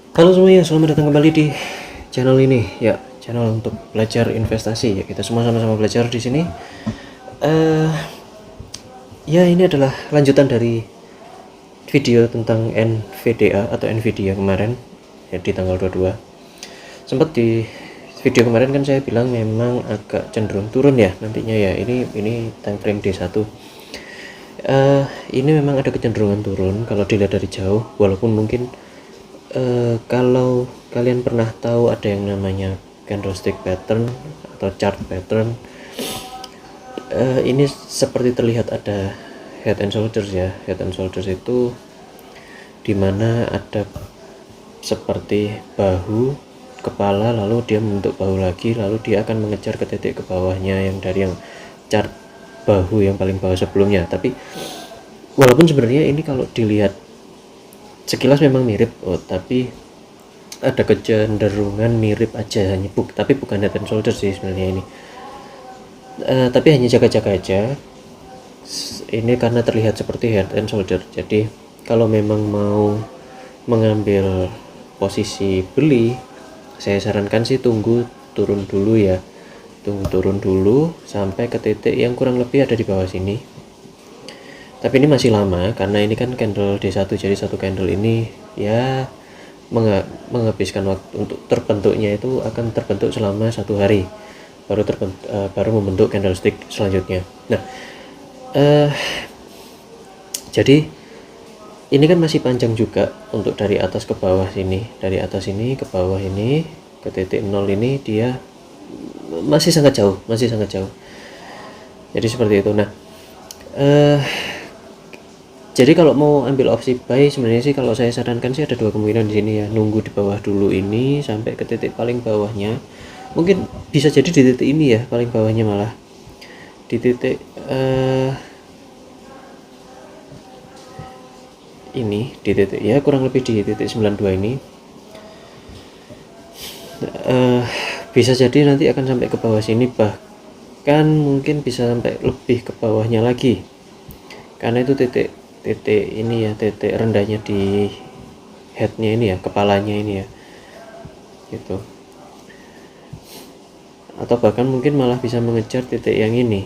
Halo semuanya, selamat datang kembali di channel ini. Ya, channel untuk belajar investasi. Ya, kita semua sama-sama belajar di sini. eh Ya, ini adalah lanjutan dari video tentang NVDA atau Nvidia kemarin, ya, di tanggal 22. Sempat di video kemarin kan saya bilang memang agak cenderung turun ya nantinya ya. Ini time frame D1. Ini memang ada kecenderungan turun kalau dilihat dari jauh, walaupun mungkin kalau kalian pernah tahu ada yang namanya candlestick pattern atau chart pattern, ini seperti terlihat ada head and shoulders ya. Head and shoulders itu dimana ada seperti bahu, kepala, lalu dia membentuk bahu lagi, lalu dia akan mengejar ke titik ke bawahnya yang dari yang chart bahu yang paling bawah sebelumnya. Tapi walaupun sebenarnya ini kalau dilihat sekilas memang mirip, tapi ada kecenderungan mirip aja, hanya tapi bukan head and shoulder sih sebenarnya ini. Tapi hanya jaga-jaga aja. Ini karena terlihat seperti head and shoulder. Jadi kalau memang mau mengambil posisi beli, saya sarankan sih tunggu turun dulu ya. Tunggu turun dulu sampai ke titik yang kurang lebih ada di bawah sini. Tapi ini masih lama karena ini kan candle D1, jadi satu candle ini ya menghabiskan waktu untuk terbentuknya itu akan terbentuk selama 1 hari baru membentuk candlestick selanjutnya. Nah, jadi ini kan masih panjang juga untuk dari atas ke bawah sini, dari atas ini ke bawah ini ke titik 0 ini dia masih sangat jauh, Jadi seperti itu. Nah, jadi kalau mau ambil opsi buy sebenarnya sih kalau saya sarankan sih ada dua kemungkinan di sini ya. Nunggu di bawah dulu ini sampai ke titik paling bawahnya. Mungkin bisa jadi di titik ini ya, paling bawahnya malah. Di titik ini, di titik ya kurang lebih di titik 92 ini. Bisa jadi nanti akan sampai ke bawah sini, bahkan mungkin bisa sampai lebih ke bawahnya lagi. Karena itu titik ini ya, titik rendahnya di headnya ini ya, kepalanya ini ya, gitu. Atau bahkan mungkin malah bisa mengejar titik yang ini.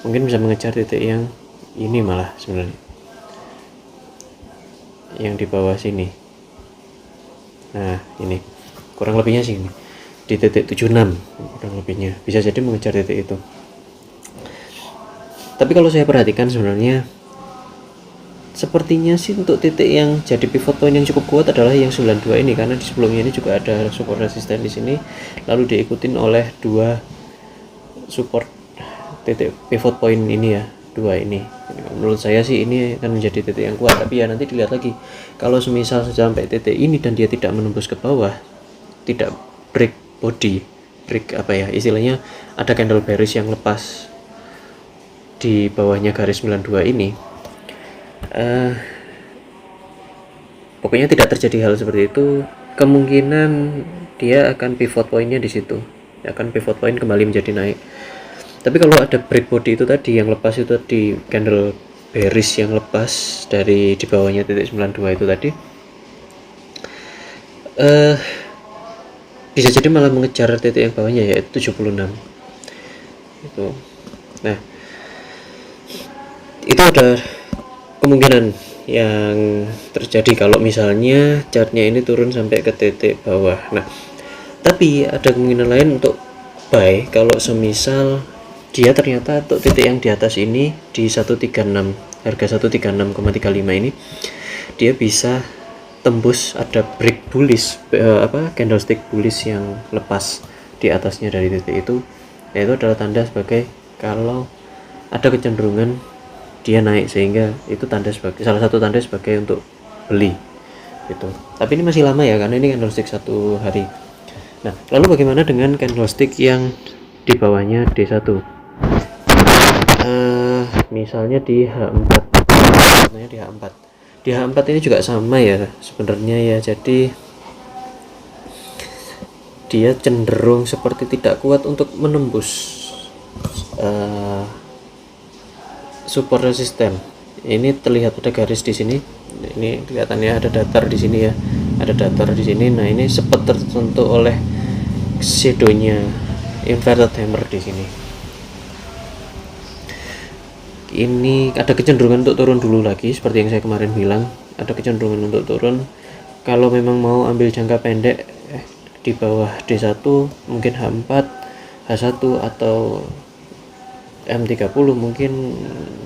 Mungkin bisa mengejar titik yang ini malah sebenarnya, yang di bawah sini. Nah, ini kurang lebihnya sih ini di titik 76 kurang lebihnya, bisa jadi mengejar titik itu. Tapi kalau saya perhatikan sebenarnya sepertinya sih untuk titik yang jadi pivot point yang cukup kuat adalah yang 92 ini, karena di sebelumnya ini juga ada support resisten di sini, lalu diikutin oleh dua support titik pivot point ini ya, dua ini. Menurut saya sih ini akan menjadi titik yang kuat, tapi ya nanti dilihat lagi. Kalau semisal sampai titik ini dan dia tidak menembus ke bawah, tidak break body, break apa ya istilahnya, ada candle bearish yang lepas di bawahnya garis 92 ini, pokoknya tidak terjadi hal seperti itu, kemungkinan dia akan pivot pointnya di situ, akan pivot point kembali menjadi naik. Tapi kalau ada break body itu tadi yang lepas itu di candle bearish yang lepas dari di bawahnya titik 92 itu tadi, bisa jadi malah mengejar titik yang bawahnya yaitu 76 itu. Nah, itu ada kemungkinan yang terjadi kalau misalnya chartnya ini turun sampai ke titik bawah. Nah, tapi ada kemungkinan lain untuk buy kalau semisal dia ternyata untuk titik yang di atas ini di 136, harga 136,35 ini dia bisa tembus, ada break bullish, candlestick bullish yang lepas di atasnya dari titik itu, yaitu adalah tanda sebagai kalau ada kecenderungan dia naik, sehingga itu tanda sebagai salah satu tanda sebagai untuk beli gitu. Tapi ini masih lama ya karena ini candlestick 1 hari. Nah, lalu bagaimana dengan candlestick yang di bawahnya D1? Misalnya di H4. Contohnya di H4. Di H4 ini juga sama ya sebenarnya ya. Jadi dia cenderung seperti tidak kuat untuk menembus support resisten ini terlihat ada garis di sini, ini kelihatannya ada datar di sini ya, ada datar di sini. Nah ini sempat tersentuh oleh shadownya inverted hammer di sini. Ini ada kecenderungan untuk turun dulu lagi, seperti yang saya kemarin bilang, ada kecenderungan untuk turun. Kalau memang mau ambil jangka pendek di bawah D1 mungkin H4, H1 atau M30 mungkin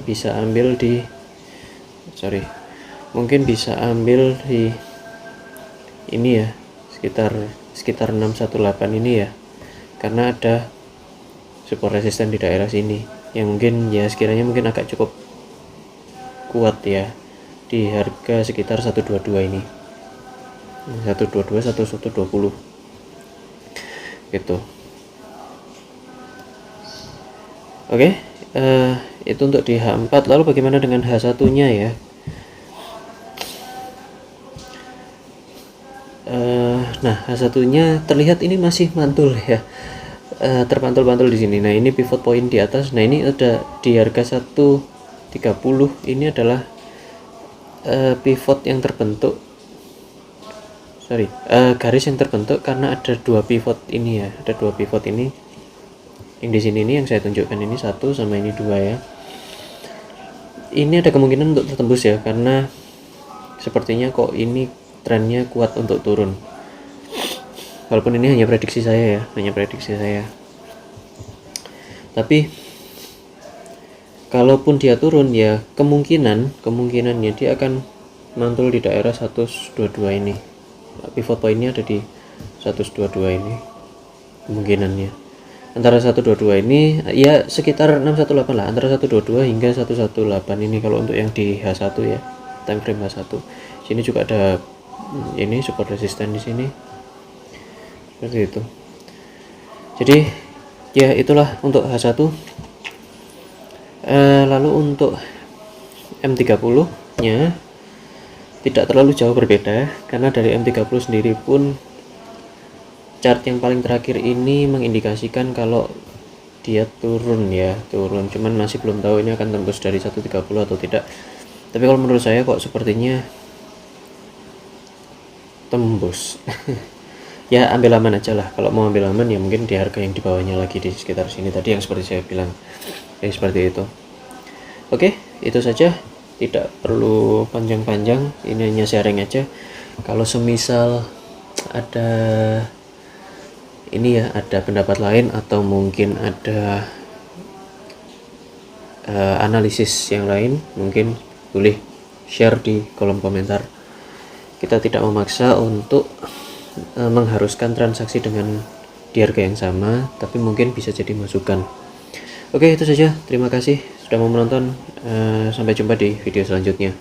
bisa ambil di ini ya, sekitar 618 ini ya, karena ada support resisten di daerah sini yang mungkin ya sekiranya mungkin agak cukup kuat ya, di harga sekitar 122 ini, 122 1120 gitu. Oke, itu untuk di H4. Lalu bagaimana dengan H1 nya ya? Nah H1 nya terlihat ini masih mantul ya, terpantul-pantul di sini. Nah ini pivot point di atas. Nah ini ada di harga 130, ini adalah pivot yang terbentuk, garis yang terbentuk karena ada dua pivot ini ya, ada dua pivot ini yang di sini, ini yang saya tunjukkan, ini satu sama ini dua ya. Ini ada kemungkinan untuk tertembus ya, karena sepertinya kok ini trennya kuat untuk turun, walaupun ini hanya prediksi saya ya, tapi kalaupun dia turun ya kemungkinannya dia akan mantul di daerah 122 ini. Pivot pointnya ada di 122 ini kemungkinannya, antara 122 ini ya sekitar 618 lah, antara 122 hingga 118 ini kalau untuk yang di H1 ya, time frame H1. Sini juga ada ini support resisten di sini, seperti itu. Jadi ya itulah untuk H1. Lalu untuk M30 nya tidak terlalu jauh berbeda, karena dari M30 sendiri pun chart yang paling terakhir ini mengindikasikan kalau dia turun, cuman masih belum tahu ini akan tembus dari 130 atau tidak. Tapi kalau menurut saya kok sepertinya tembus. Ya ambil aman aja lah, kalau mau ambil aman ya mungkin di harga yang di bawahnya lagi, di sekitar sini tadi yang seperti saya bilang, seperti itu. Oke, itu saja, tidak perlu panjang-panjang, ini hanya sharing aja. Kalau semisal ada ini ya, ada pendapat lain atau mungkin ada analisis yang lain, mungkin boleh share di kolom komentar. Kita tidak memaksa untuk mengharuskan transaksi dengan di harga yang sama, tapi mungkin bisa jadi masukan. Oke, itu saja, terima kasih sudah mau menonton. Sampai jumpa di video selanjutnya.